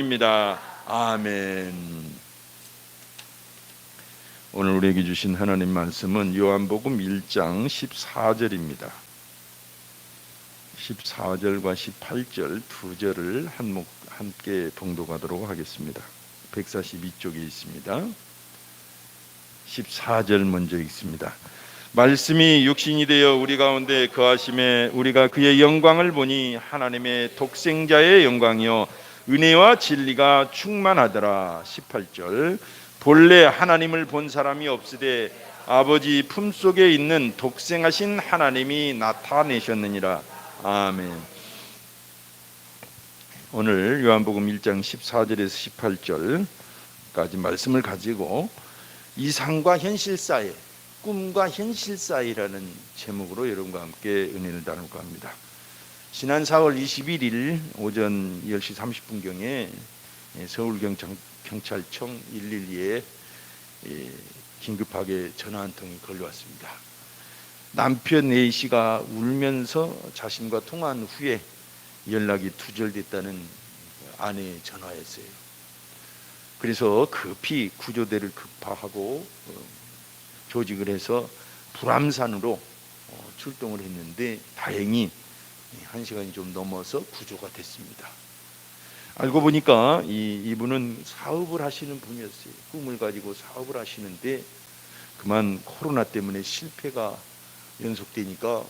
입니다. 아멘. 오늘 우리에게 주신 하나님 말씀은 요한복음 1장 14절입니다. 14절과 18절 두 절을 함께 봉독하도록 하겠습니다. 142쪽에 있습니다. 14절 먼저 읽습니다. 말씀이 육신이 되어 우리 가운데 거하심에 우리가 그의 영광을 보니 하나님의 독생자의 영광이요 은혜와 진리가 충만하더라. 18절 본래 하나님을 본 사람이 없으되 아버지 품속에 있는 독생하신 하나님이 나타내셨느니라. 아멘. 오늘 요한복음 1장 14절에서 18절까지 말씀을 가지고 이상과 현실 사이, 꿈과 현실 사이라는 제목으로 여러분과 함께 은혜를 나눌까 합니다. 지난 4월 21일 오전 10시 30분경에 서울경찰청 112에 긴급하게 전화 한 통이 걸려왔습니다. 남편 A씨가 울면서 자신과 통화한 후에 연락이 두절됐다는 아내의 전화였어요. 그래서 급히 구조대를 급파하고 조직을 해서 불암산으로 출동을 했는데 다행히 1시간이 좀 넘어서 구조가 됐습니다. 알고 보니까 이분은 사업을 하시는 분이었어요. 꿈을 가지고 사업을 하시는데 그만 코로나 때문에 실패가 연속되니까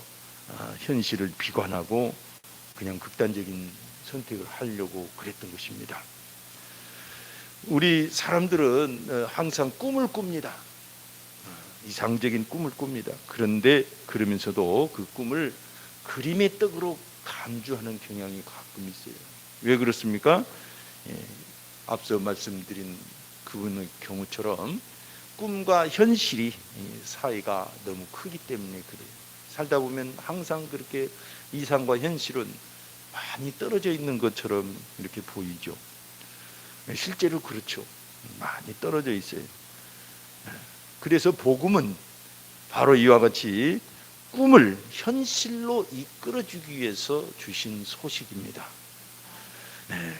현실을 비관하고 그냥 극단적인 선택을 하려고 그랬던 것입니다. 우리 사람들은 항상 꿈을 꿉니다. 이상적인 꿈을 꿉니다. 그런데 그러면서도 그 꿈을 그림의 떡으로 감주하는 경향이 가끔 있어요. 왜 그렇습니까? 앞서 말씀드린 그분의 경우처럼 꿈과 현실이 사이가 너무 크기 때문에 그래요. 살다 보면 항상 그렇게 이상과 현실은 많이 떨어져 있는 것처럼 이렇게 보이죠. 실제로 그렇죠. 많이 떨어져 있어요. 그래서 복음은 바로 이와 같이 꿈을 현실로 이끌어주기 위해서 주신 소식입니다.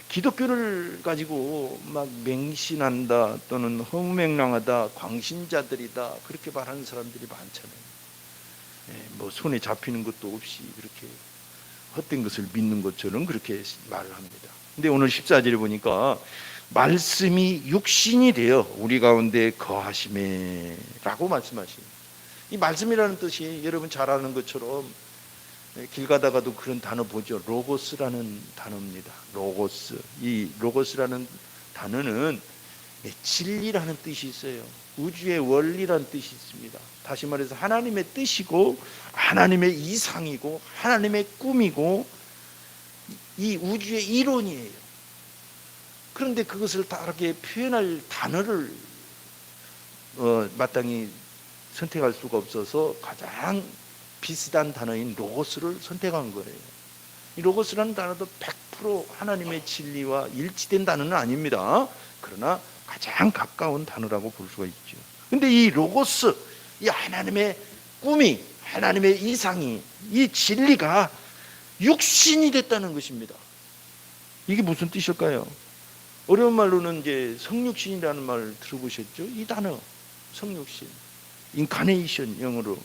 기독교를 가지고 막 맹신한다 또는 허무맹랑하다, 광신자들이다 그렇게 말하는 사람들이 많잖아요. 뭐 손에 잡히는 것도 없이 그렇게 헛된 것을 믿는 것처럼 그렇게 말을 합니다. 근데 오늘 14절에 보니까 말씀이 육신이 되어 우리 가운데 거하심에 라고 말씀하십니다. 이 말씀이라는 뜻이 여러분 잘 아는 것처럼 길 가다가도 그런 단어 보죠. 로고스라는 단어입니다. 로고스. 이 로고스라는 단어는 진리라는 뜻이 있어요. 우주의 원리라는 뜻이 있습니다. 다시 말해서 하나님의 뜻이고 하나님의 이상이고 하나님의 꿈이고 이 우주의 이론이에요. 그런데 그것을 다르게 표현할 단어를 마땅히 선택할 수가 없어서 가장 비슷한 단어인 로고스를 선택한 거예요. 이 로고스라는 단어도 100% 하나님의 진리와 일치된 단어는 아닙니다. 그러나 가장 가까운 단어라고 볼 수가 있죠. 근데 이 로고스, 이 하나님의 꿈이, 하나님의 이상이, 이 진리가 육신이 됐다는 것입니다. 이게 무슨 뜻일까요? 어려운 말로는 이제 성육신이라는 말 들어보셨죠? 이 단어, 성육신, 인카네이션 영어로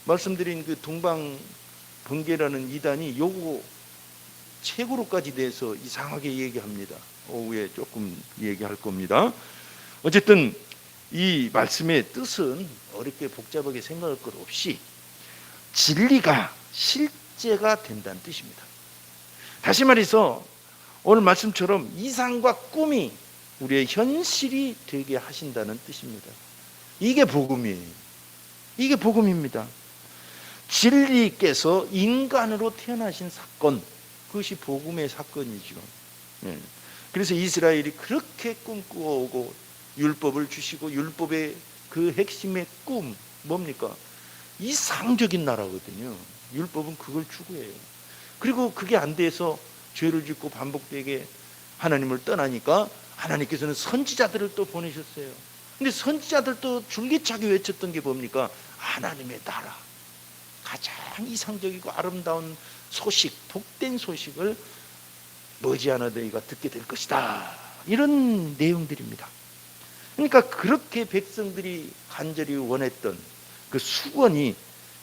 말씀드린 그 동방 번개라는 이단이 요거 책으로까지 돼서 이상하게 얘기합니다. 오후에 조금 얘기할 겁니다. 어쨌든 이 말씀의 뜻은 어렵게 복잡하게 생각할 것 없이 진리가 실제가 된다는 뜻입니다. 다시 말해서 오늘 말씀처럼 이상과 꿈이 우리의 현실이 되게 하신다는 뜻입니다. 이게 복음이에요. 이게 복음입니다. 진리께서 인간으로 태어나신 사건, 그것이 복음의 사건이죠. 그래서 이스라엘이 그렇게 꿈꾸어오고 율법을 주시고 율법의 그 핵심의 꿈 뭡니까? 이상적인 나라거든요. 율법은 그걸 추구해요. 그리고 그게 안 돼서 죄를 짓고 반복되게 하나님을 떠나니까 하나님께서는 선지자들을 또 보내셨어요. 근데 선지자들도 줄기차게 외쳤던 게 뭡니까? 하나님의 나라, 가장 이상적이고 아름다운 소식, 복된 소식을 머지않아 너희가 듣게 될 것이다. 이런 내용들입니다. 그러니까 그렇게 백성들이 간절히 원했던 그 수건이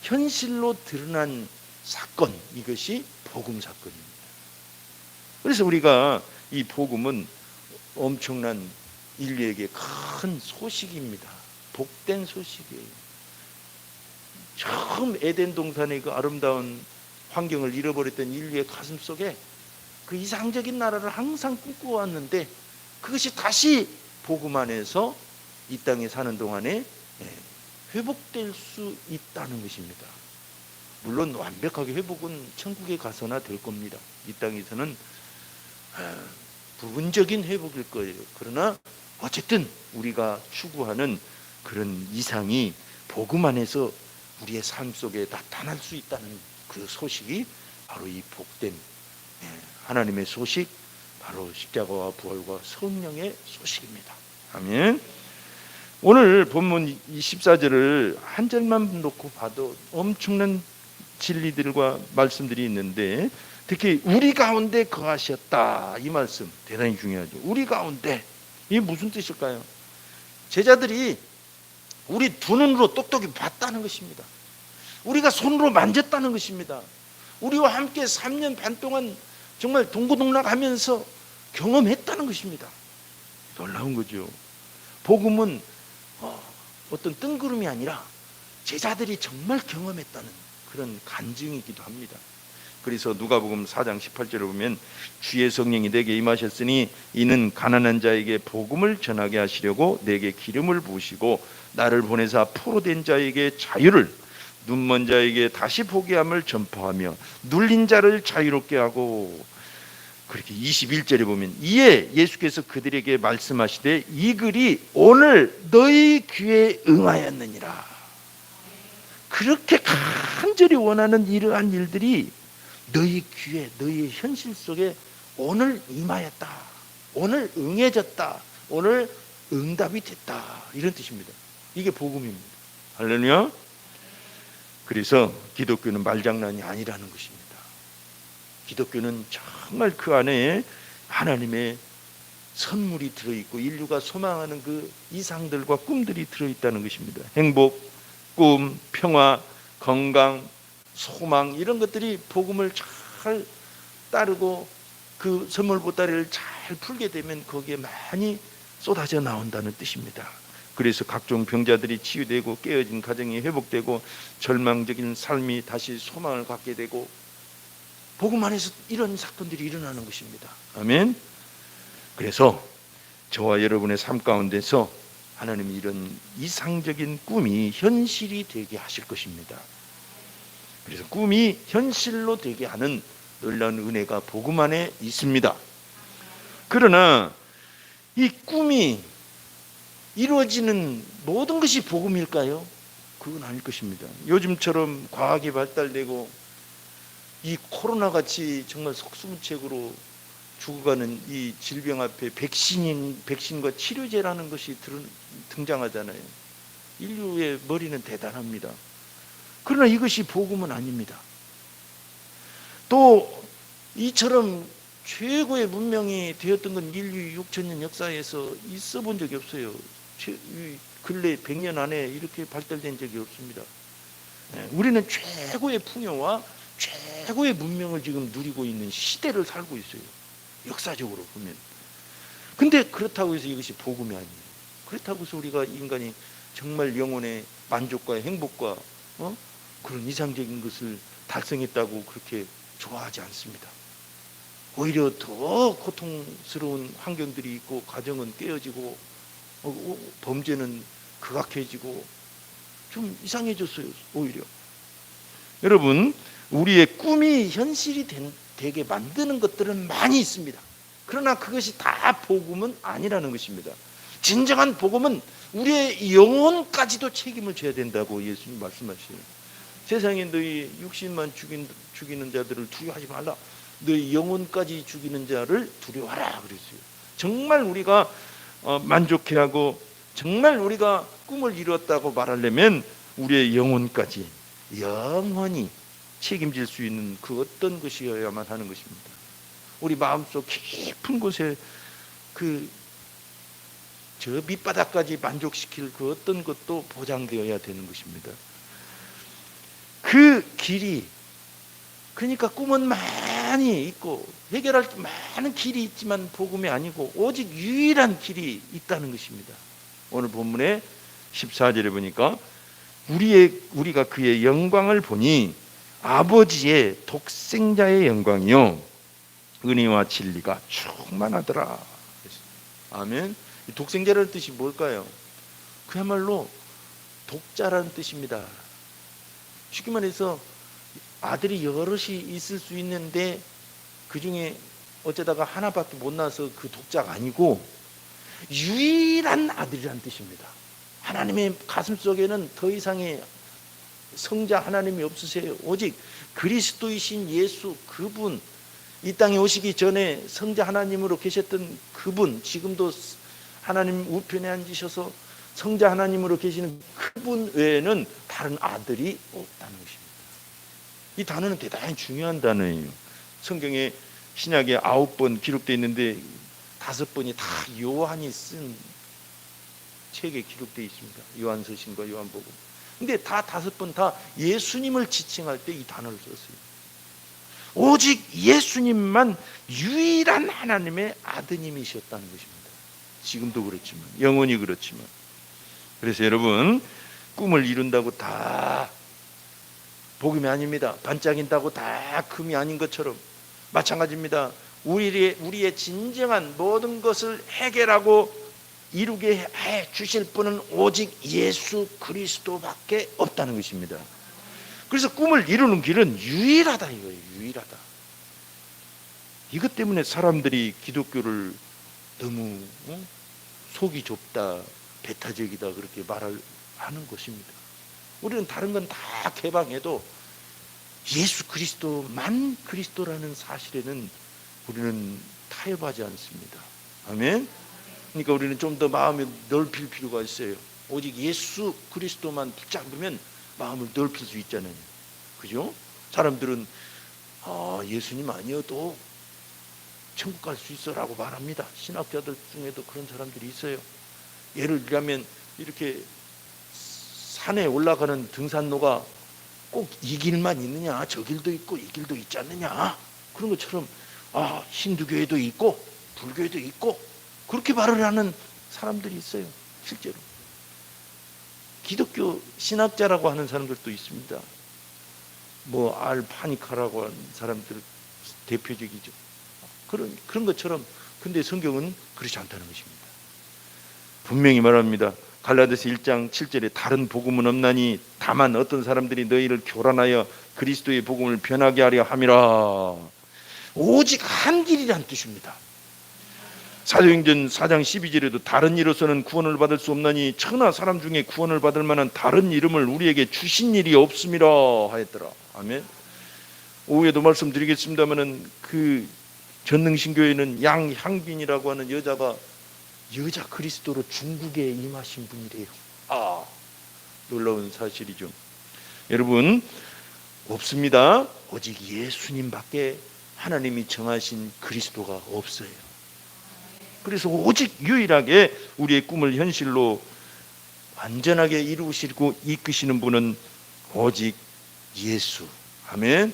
현실로 드러난 사건, 이것이 복음 사건입니다. 그래서 우리가 이 복음은 엄청난 인류에게 큰 소식입니다. 복된 소식이에요. 처음 에덴 동산의 그 아름다운 환경을 잃어버렸던 인류의 가슴 속에 그 이상적인 나라를 항상 꿈꿔왔는데 그것이 다시 복음 안에서 이 땅에 사는 동안에 회복될 수 있다는 것입니다. 물론 완벽하게 회복은 천국에 가서나 될 겁니다. 이 땅에서는 부분적인 회복일 거예요. 그러나 어쨌든 우리가 추구하는 그런 이상이 복음 안에서 우리의 삶 속에 나타날 수 있다는 그 소식이 바로 이 복된 하나님의 소식, 바로 십자가와 부활과 성령의 소식입니다. 아멘. 오늘 본문 24절을 한 절만 놓고 봐도 엄청난 진리들과 말씀들이 있는데, 특히 우리 가운데 거하셨다, 이 말씀 대단히 중요하죠. 우리 가운데, 이게 무슨 뜻일까요? 제자들이 우리 두 눈으로 똑똑히 봤다는 것입니다. 우리가 손으로 만졌다는 것입니다. 우리와 함께 3년 반 동안 정말 동고동락하면서 경험했다는 것입니다. 놀라운 거죠. 복음은 어떤 뜬구름이 아니라 제자들이 정말 경험했다는 그런 간증이기도 합니다. 그래서 누가복음 4장 18절에 보면 주의 성령이 내게 임하셨으니 이는 가난한 자에게 복음을 전하게 하시려고 내게 기름을 부으시고 나를 보내사 포로된 자에게 자유를, 눈먼 자에게 다시 보게 함을 전파하며 눌린 자를 자유롭게 하고, 그렇게 21절에 보면 이에 예수께서 그들에게 말씀하시되 이 글이 오늘 너희 귀에 응하였느니라. 그렇게 간절히 원하는 이러한 일들이 너희 귀에, 너희 현실 속에 오늘 임하였다, 오늘 응해졌다, 오늘 응답이 됐다, 이런 뜻입니다. 이게 복음입니다. 할렐루야. 그래서 기독교는 말장난이 아니라는 것입니다. 기독교는 정말 그 안에 하나님의 선물이 들어있고 인류가 소망하는 그 이상들과 꿈들이 들어있다는 것입니다. 행복, 꿈, 평화, 건강, 소망, 이런 것들이 복음을 잘 따르고 그 선물 보따리를 잘 풀게 되면 거기에 많이 쏟아져 나온다는 뜻입니다. 그래서 각종 병자들이 치유되고 깨어진 가정이 회복되고 절망적인 삶이 다시 소망을 갖게 되고, 복음 안에서 이런 사건들이 일어나는 것입니다. 아멘. 그래서 저와 여러분의 삶 가운데서 하나님이 이런 이상적인 꿈이 현실이 되게 하실 것입니다. 그래서 꿈이 현실로 되게 하는 놀라운 은혜가 복음 안에 있습니다. 그러나 이 꿈이 이루어지는 모든 것이 복음일까요? 그건 아닐 것입니다. 요즘처럼 과학이 발달되고 이 코로나같이 정말 속수무책으로 죽어가는 이 질병 앞에 백신과 치료제라는 것이 등장하잖아요. 인류의 머리는 대단합니다. 그러나 이것이 복음은 아닙니다. 또 이처럼 최고의 문명이 되었던 건 인류 6천년 역사에서 있어 본 적이 없어요. 근래 100년 안에 이렇게 발달된 적이 없습니다. 우리는 최고의 풍요와 최고의 문명을 지금 누리고 있는 시대를 살고 있어요. 역사적으로 보면. 근데 그렇다고 해서 이것이 복음이 아니에요. 그렇다고 해서 우리가 인간이 정말 영혼의 만족과 행복과 그런 이상적인 것을 달성했다고 그렇게 좋아하지 않습니다. 오히려 더 고통스러운 환경들이 있고 가정은 깨어지고 범죄는 극악해지고 좀 이상해졌어요. 오히려 여러분, 우리의 꿈이 현실이 되게 만드는 것들은 많이 있습니다. 그러나 그것이 다 복음은 아니라는 것입니다. 진정한 복음은 우리의 영혼까지도 책임을 져야 된다고 예수님 말씀하시죠. 세상에 너희 육신만 죽이는 자들을 두려워하지 말라, 너희 영혼까지 죽이는 자를 두려워하라 그랬어요. 정말 우리가 만족해하고 정말 우리가 꿈을 이루었다고 말하려면 우리의 영혼까지 영원히 책임질 수 있는 그 어떤 것이어야만 하는 것입니다. 우리 마음속 깊은 곳에 저 밑바닥까지 만족시킬 그 어떤 것도 보장되어야 되는 것입니다. 그 길이, 그러니까 꿈은 많이 있고 해결할 많은 길이 있지만 복음이 아니고 오직 유일한 길이 있다는 것입니다. 오늘 본문의 14절에 보니까 우리가 그의 영광을 보니 아버지의 독생자의 영광이요 은혜와 진리가 충만하더라. 아멘. 이 독생자라는 뜻이 뭘까요? 그야말로 독자라는 뜻입니다. 쉽게 말해서 아들이 여럿이 있을 수 있는데 그 중에 어쩌다가 하나밖에 못 나서 그 독자가 아니고 유일한 아들이라는 뜻입니다. 하나님의 가슴 속에는 더 이상의 성자 하나님이 없으세요. 오직 그리스도이신 예수, 그분, 이 땅에 오시기 전에 성자 하나님으로 계셨던 그분, 지금도 하나님 우편에 앉으셔서 성자 하나님으로 계시는 그분 외에는 다른 아들이 없다는 것입니다. 이 단어는 대단히 중요한 단어예요. 성경에 신약에 9번 기록되어 있는데 5번이 다 요한이 쓴 책에 기록되어 있습니다. 요한서신과 요한복음. 근데 다 5번 다 예수님을 지칭할 때 이 단어를 썼어요. 오직 예수님만 유일한 하나님의 아드님이셨다는 것입니다. 지금도 그렇지만, 영원히 그렇지만. 그래서 여러분, 꿈을 이룬다고 다 복음이 아닙니다. 반짝인다고 다 금이 아닌 것처럼 마찬가지입니다. 우리의 진정한 모든 것을 해결하고 이루게 해 주실 분은 오직 예수 그리스도밖에 없다는 것입니다. 그래서 꿈을 이루는 길은 유일하다 이거예요. 유일하다. 이것 때문에 사람들이 기독교를 너무 속이 좁다, 배타적이다 그렇게 말하는 것입니다. 우리는 다른 건 다 개방해도 예수 그리스도만 그리스도라는 사실에는 우리는 타협하지 않습니다. 아멘. 그러니까 우리는 좀 더 마음을 넓힐 필요가 있어요. 오직 예수 그리스도만 붙잡으면 마음을 넓힐 수 있잖아요. 그죠? 사람들은 예수님 아니어도 천국 갈 수 있어라고 말합니다. 신학자들 중에도 그런 사람들이 있어요. 예를 들면 이렇게 산에 올라가는 등산로가 꼭 이 길만 있느냐, 저 길도 있고 이 길도 있지 않느냐, 그런 것처럼 힌두교에도 있고 불교에도 있고 그렇게 말을 하는 사람들이 있어요. 실제로 기독교 신학자라고 하는 사람들도 있습니다. 알파니카라고 하는 사람들 대표적이죠. 그런 것처럼. 근데 성경은 그렇지 않다는 것입니다. 분명히 말합니다. 갈라디아서 1장 7절에 다른 복음은 없나니 다만 어떤 사람들이 너희를 교란하여 그리스도의 복음을 변하게 하려 함이라. 오직 한 길이란 뜻입니다. 사도행전 4장 12절에도 다른 이로서는 구원을 받을 수 없나니 천하 사람 중에 구원을 받을 만한 다른 이름을 우리에게 주신 일이 없음이라 하였더라. 아멘. 오후에도 말씀드리겠습니다마는 그 전능신교회는 양향빈이라고 하는 여자가 여자 그리스도로 중국에 임하신 분이래요. 놀라운 사실이죠. 여러분, 없습니다. 오직 예수님밖에 하나님이 정하신 그리스도가 없어요. 그래서 오직 유일하게 우리의 꿈을 현실로 완전하게 이루시고 이끄시는 분은 오직 예수. 아멘.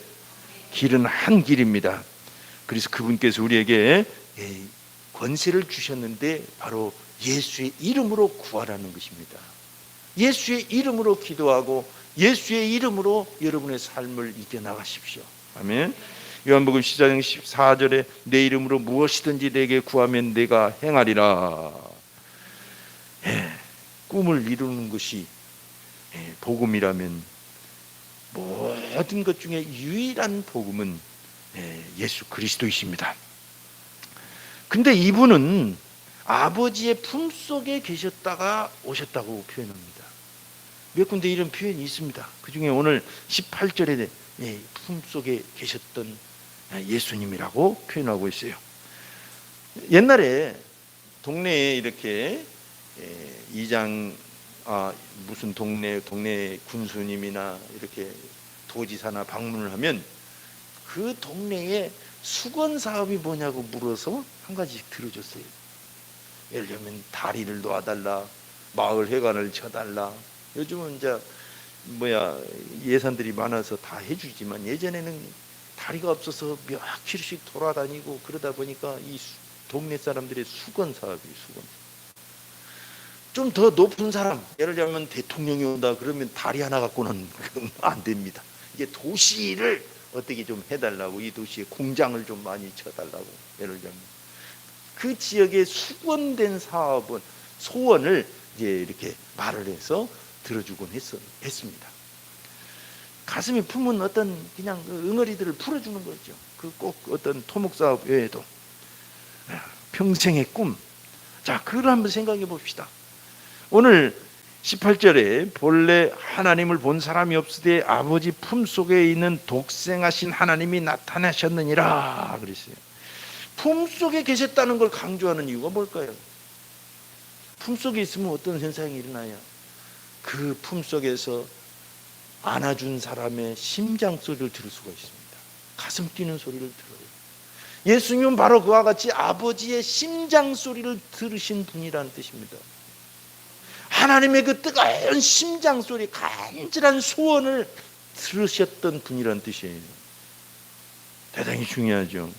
길은 한 길입니다. 그래서 그분께서 우리에게 권세를 주셨는데 바로 예수의 이름으로 구하라는 것입니다. 예수의 이름으로 기도하고 예수의 이름으로 여러분의 삶을 이겨나가십시오. 아멘. 요한복음 14장 14절에 내 이름으로 무엇이든지 내게 구하면 내가 행하리라. 꿈을 이루는 것이 복음이라면 모든 것 중에 유일한 복음은 예수 그리스도이십니다. 근데 이분은 아버지의 품속에 계셨다가 오셨다고 표현합니다. 몇 군데 이런 표현이 있습니다. 그 중에 오늘 18절에 품속에 계셨던 예수님이라고 표현하고 있어요. 옛날에 동네에 이렇게 이장 무슨 동네 군수님이나 이렇게 도지사나 방문을 하면 그 동네에 수건 사업이 뭐냐고 물어서 한 가지씩 들어줬어요. 예를 들면 다리를 놓아달라, 마을 회관을 쳐달라. 요즘은 이제 예산들이 많아서 다 해주지만 예전에는 다리가 없어서 몇 킬로씩 돌아다니고 그러다 보니까 이 동네 사람들의 수건 사업이 수건. 좀 더 높은 사람, 예를 들면 대통령이 온다 그러면 다리 하나 갖고는 안 됩니다. 이게 도시를 어떻게 좀 해달라고, 이 도시에 공장을 좀 많이 쳐달라고. 예를 들면 그 지역의 수건된 사업은 소원을 이제 이렇게 말을 해서 들어주곤 했습니다. 가슴이 품은 어떤 그냥 응어리들을 풀어주는 거죠. 그 꼭 어떤 토목 사업 외에도 평생의 꿈. 자, 그걸 한번 생각해 봅시다. 오늘 18절에 본래 하나님을 본 사람이 없으되 아버지 품속에 있는 독생하신 하나님이 나타나셨느니라 그랬어요. 품속에 계셨다는 걸 강조하는 이유가 뭘까요? 품속에 있으면 어떤 현상이 일어나요? 그 품속에서 안아준 사람의 심장 소리를 들을 수가 있습니다. 가슴 뛰는 소리를 들어요. 예수님은 바로 그와 같이 아버지의 심장 소리를 들으신 분이라는 뜻입니다. 하나님의 그 뜨거운 심장 소리, 간절한 소원을 들으셨던 분이라는 뜻이에요. 대단히 중요하죠.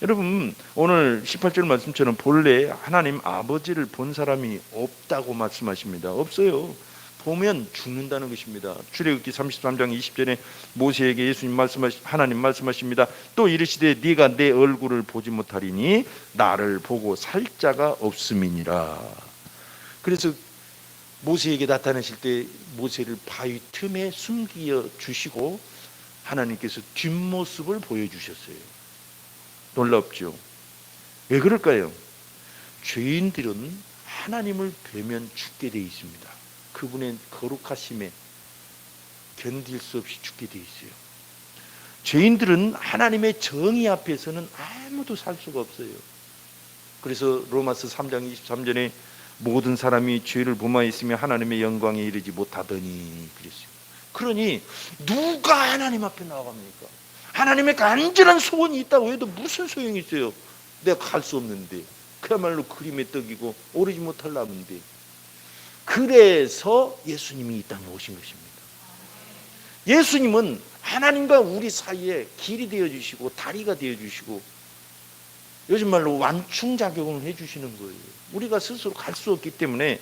여러분, 오늘 18절 말씀처럼 본래 하나님 아버지를 본 사람이 없다고 말씀하십니다. 없어요. 보면 죽는다는 것입니다. 출애굽기 33장 20절에 모세에게 하나님 말씀하십니다. 또 이르시되 네가 내 얼굴을 보지 못하리니 나를 보고 살 자가 없음이니라. 그래서 모세에게 나타나실 때 모세를 바위 틈에 숨겨 주시고 하나님께서 뒷모습을 보여주셨어요. 놀랍죠? 왜 그럴까요? 죄인들은 하나님을 뵈면 죽게 되어 있습니다. 그분의 거룩하심에 견딜 수 없이 죽게 되어 있어요. 죄인들은 하나님의 정의 앞에서는 아무도 살 수가 없어요. 그래서 로마서 3장 23절에 모든 사람이 죄를 범하였으며 하나님의 영광에 이르지 못하더니 그랬어요. 그러니 누가 하나님 앞에 나아갑니까? 하나님의 간절한 소원이 있다고 해도 무슨 소용이 있어요? 내가 갈 수 없는데, 그야말로 그림의 떡이고 오르지 못할 나무인데. 그래서 예수님이 이 땅에 오신 것입니다. 예수님은 하나님과 우리 사이에 길이 되어주시고 다리가 되어주시고 요즘 말로 완충작용을 해주시는 거예요. 우리가 스스로 갈 수 없기 때문에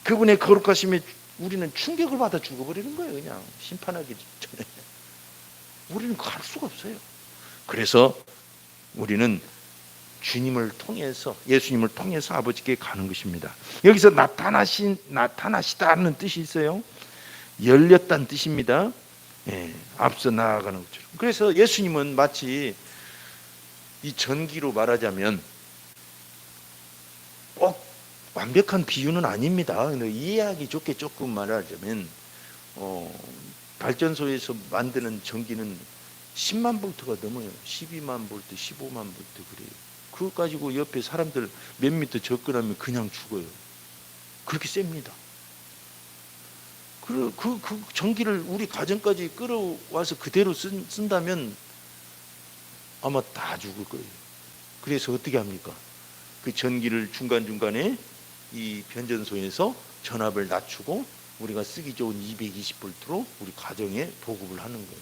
그분의 거룩하심에 우리는 충격을 받아 죽어버리는 거예요. 그냥 심판하기 전에 우리는 갈 수가 없어요. 그래서 우리는 주님을 통해서, 예수님을 통해서 아버지께 가는 것입니다. 여기서 나타나시다는 뜻이 있어요. 열렸다는 뜻입니다. 앞서 나아가는 것처럼. 그래서 예수님은 마치 이 전기로 말하자면 꼭 완벽한 비유는 아닙니다. 이해하기 좋게 조금 말하자면 발전소에서 만드는 전기는 10만 볼트가 넘어요. 12만 볼트, 15만 볼트 그래요. 그거 가지고 옆에 사람들 몇 미터 접근하면 그냥 죽어요. 그렇게 셉니다. 그 전기를 우리 가정까지 끌어와서 그대로 쓴다면 아마 다 죽을 거예요. 그래서 어떻게 합니까? 그 전기를 중간중간에 이 변전소에서 전압을 낮추고 우리가 쓰기 좋은 220볼트로 우리 가정에 보급을 하는 거예요.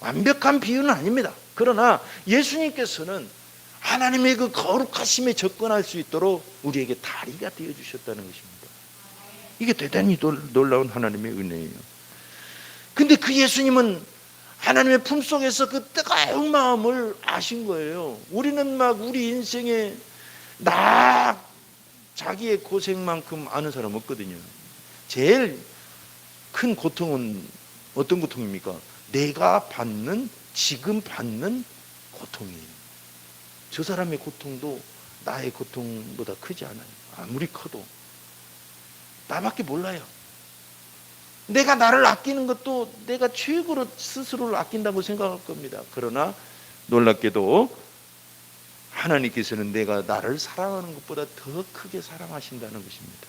완벽한 비유는 아닙니다. 그러나 예수님께서는 하나님의 그 거룩하심에 접근할 수 있도록 우리에게 다리가 되어주셨다는 것입니다. 이게 대단히 놀라운 하나님의 은혜예요. 근데 그 예수님은 하나님의 품속에서 그 뜨거운 마음을 아신 거예요. 우리는 막 우리 인생에 자기의 고생만큼 아는 사람 없거든요. 제일 큰 고통은 어떤 고통입니까? 내가 지금 받는 고통이에요. 저 사람의 고통도 나의 고통보다 크지 않아요. 아무리 커도 나밖에 몰라요. 내가 나를 아끼는 것도 내가 최고로 스스로를 아낀다고 생각할 겁니다. 그러나 놀랍게도 하나님께서는 내가 나를 사랑하는 것보다 더 크게 사랑하신다는 것입니다.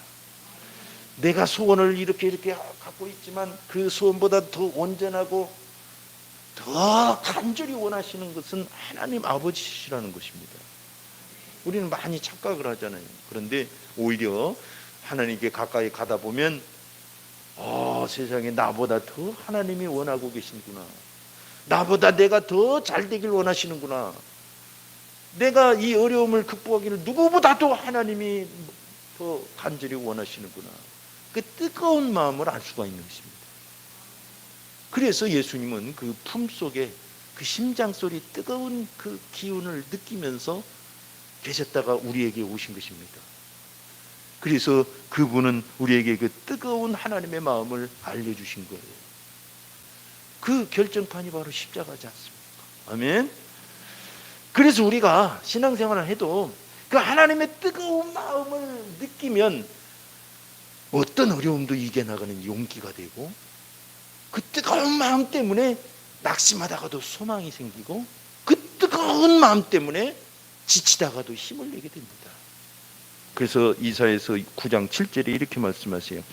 내가 소원을 이렇게 갖고 있지만 그 소원보다 더 온전하고 더 간절히 원하시는 것은 하나님 아버지시라는 것입니다. 우리는 많이 착각을 하잖아요. 그런데 오히려 하나님께 가까이 가다 보면 세상에 나보다 더 하나님이 원하고 계시구나. 나보다 내가 더 잘 되길 원하시는구나. 내가 이 어려움을 극복하기를 누구보다도 하나님이 더 간절히 원하시는구나. 그 뜨거운 마음을 알 수가 있는 것입니다. 그래서 예수님은 그 품속에 그 심장소리 뜨거운 그 기운을 느끼면서 계셨다가 우리에게 오신 것입니다. 그래서 그분은 우리에게 그 뜨거운 하나님의 마음을 알려주신 거예요. 그 결정판이 바로 십자가지 않습니까? 아멘. 그래서 우리가 신앙생활을 해도 그 하나님의 뜨거운 마음을 느끼면 어떤 어려움도 이겨나가는 용기가 되고, 그 뜨거운 마음 때문에 낙심하다가도 소망이 생기고, 그 뜨거운 마음 때문에 지치다가도 힘을 내게 됩니다. 그래서 이사야서 9장 7절에 이렇게 말씀하세요.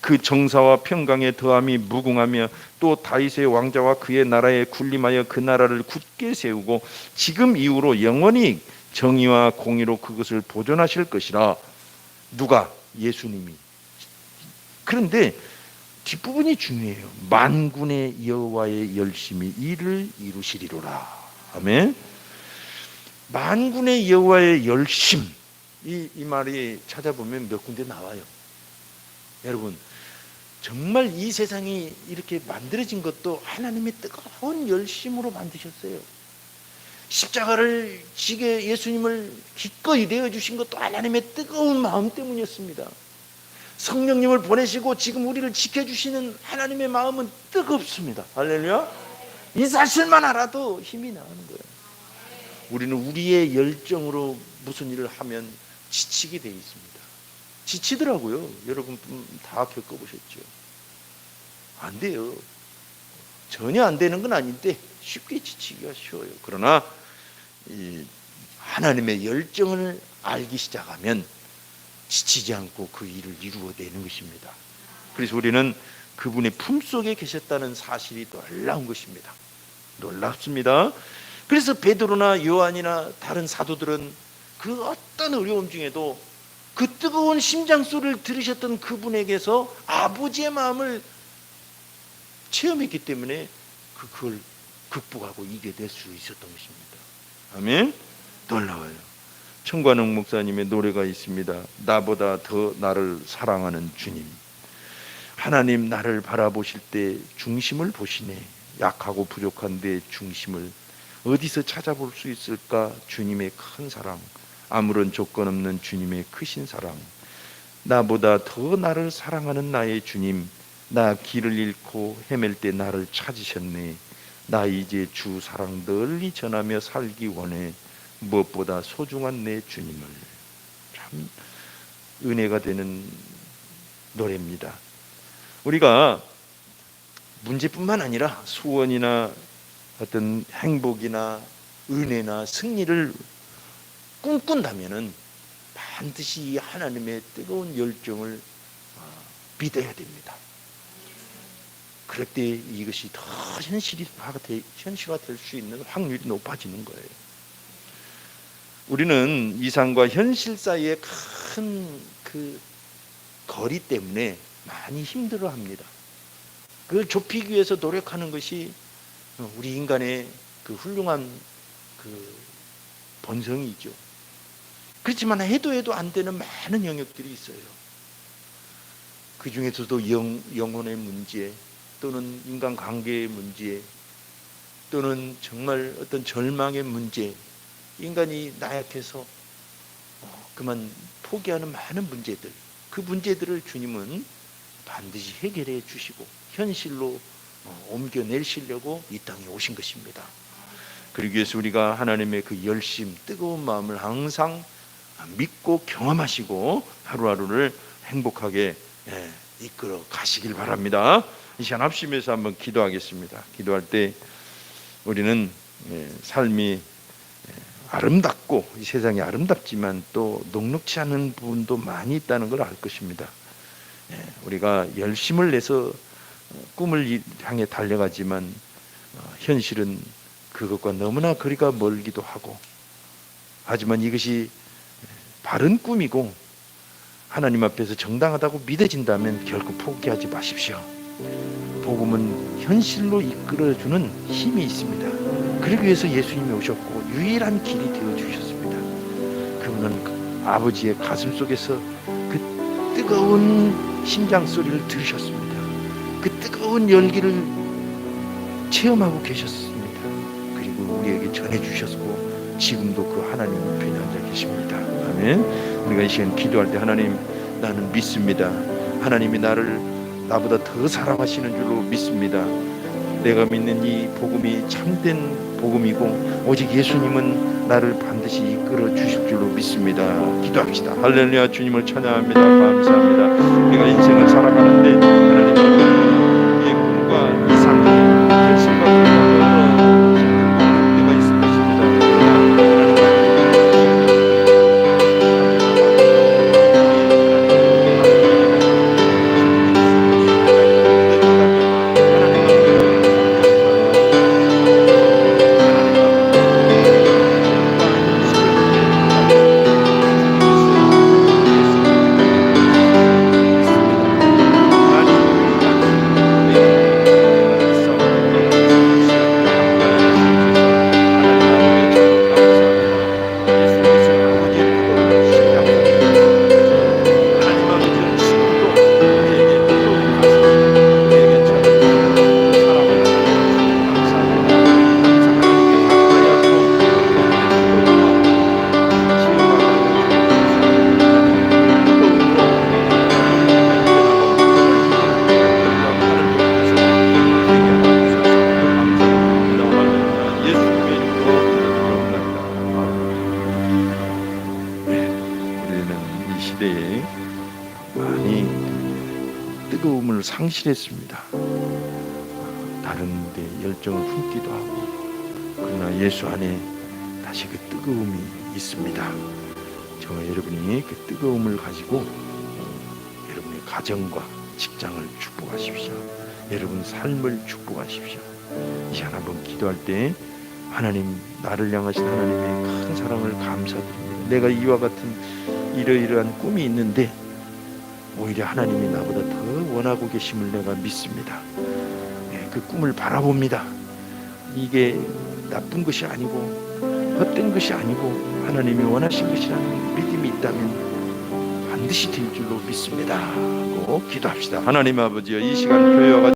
그 정사와 평강의 더함이 무궁하며 또 다윗의 왕자와 그의 나라에 군림하여 그 나라를 굳게 세우고 지금 이후로 영원히 정의와 공의로 그것을 보존하실 것이라. 누가? 예수님이. 그런데 뒷부분이 중요해요. 만군의 여호와의 열심히 이를 이루시리로라. 아멘. 만군의 여호와의 열심, 이 말이 찾아보면 몇 군데 나와요. 여러분, 정말 이 세상이 이렇게 만들어진 것도 하나님의 뜨거운 열심으로 만드셨어요. 십자가를 지게 예수님을 기꺼이 내어주신 것도 하나님의 뜨거운 마음 때문이었습니다. 성령님을 보내시고 지금 우리를 지켜주시는 하나님의 마음은 뜨겁습니다. 할렐루야. 이 사실만 알아도 힘이 나는 거예요. 우리는 우리의 열정으로 무슨 일을 하면 지치게 돼 있습니다. 지치더라고요. 여러분 다 겪어보셨죠? 안 돼요. 전혀 안 되는 건 아닌데 쉽게 지치기가 쉬워요. 그러나 이 하나님의 열정을 알기 시작하면 지치지 않고 그 일을 이루어내는 것입니다. 그래서 우리는 그분의 품속에 계셨다는 사실이 놀라운 것입니다. 놀랍습니다. 그래서 베드로나 요한이나 다른 사도들은 그 어떤 어려움 중에도 그 뜨거운 심장 소리를 들으셨던 그분에게서 아버지의 마음을 체험했기 때문에 그걸 극복하고 이겨낼 수 있었던 것입니다. 아멘. 놀라워요. 청관웅 목사님의 노래가 있습니다. 나보다 더 나를 사랑하는 주님. 하나님 나를 바라보실 때 중심을 보시네. 약하고 부족한 내 중심을 어디서 찾아볼 수 있을까? 주님의 큰 사랑, 아무런 조건 없는 주님의 크신 사랑. 나보다 더 나를 사랑하는 나의 주님, 나 길을 잃고 헤맬 때 나를 찾으셨네. 나 이제 주 사랑 널리 전하며 살기 원해. 무엇보다 소중한 내 주님을. 참 은혜가 되는 노래입니다. 우리가 문제뿐만 아니라 소원이나 어떤 행복이나 은혜나 승리를 꿈꾼다면은 반드시 하나님의 뜨거운 열정을 믿어야 됩니다. 그럴 때 이것이 더 현실화 될 수 있는 확률이 높아지는 거예요. 우리는 이상과 현실 사이의 큰 그 거리 때문에 많이 힘들어합니다. 그걸 좁히기 위해서 노력하는 것이 우리 인간의 그 훌륭한 그 본성이죠. 그렇지만 해도 안 되는 많은 영역들이 있어요. 그 중에서도 영혼의 문제, 또는 인간관계의 문제, 또는 정말 어떤 절망의 문제, 인간이 나약해서 그만 포기하는 많은 문제들, 그 문제들을 주님은 반드시 해결해 주시고 현실로 옮겨내시려고 이 땅에 오신 것입니다. 그러기 위해서 우리가 하나님의 그 열심, 뜨거운 마음을 항상 믿고 경험하시고 하루하루를 행복하게 이끌어 가시길 바랍니다. 이 시간 합심해서 한번 기도하겠습니다. 기도할 때 우리는 삶이 아름답고 이 세상이 아름답지만 또 녹록지 않은 부분도 많이 있다는 걸 알 것입니다. 우리가 열심을 내서 꿈을 향해 달려가지만 현실은 그것과 너무나 거리가 멀기도 하고, 하지만 이것이 바른 꿈이고 하나님 앞에서 정당하다고 믿어진다면 결코 포기하지 마십시오. 복음은 현실로 이끌어주는 힘이 있습니다. 그러기 위해서 예수님이 오셨고 유일한 길이 되어주셨습니다. 그분은 아버지의 가슴 속에서 그 뜨거운 심장 소리를 들으셨습니다. 그 뜨거운 열기를 체험하고 계셨습니다. 그리고 우리에게 전해주셨고 지금도 그 하나님 우편에 앉아 계십니다. 아멘. 우리가 이 시간 기도할 때 하나님, 나는 믿습니다. 하나님이 나보다 더 사랑하시는 줄로 믿습니다. 내가 믿는 이 복음이 참된 복음이고 오직 예수님은 나를 반드시 이끌어 주실 줄로 믿습니다. 기도합시다. 할렐루야. 주님을 찬양합니다. 감사합니다. 우리가 인생을 살아가는데 하나님 우리의 꿈과 이상 결심과 여러 문제가 있을 것입니다. 뜨거움을 상실했습니다. 다른 데 열정을 품기도 하고, 그러나 예수 안에 다시 그 뜨거움이 있습니다. 정말 여러분이 그 뜨거움을 가지고 여러분의 가정과 직장을 축복하십시오. 여러분 삶을 축복하십시오. 이 시간 한번 기도할 때 하나님, 나를 향하신 하나님의 큰 사랑을 감사드립니다. 내가 이와 같은 이러이러한 꿈이 있는데 오히려 하나님이 나보다 더 원하고 계심을 내가 믿습니다. 그 꿈을 바라봅니다. 이게 나쁜 것이 아니고 헛된 것이 아니고 하나님이 원하신 것이라는 믿음이 있다면 반드시 될 줄로 믿습니다 하고 기도합시다. 하나님 아버지여, 이 시간 교회와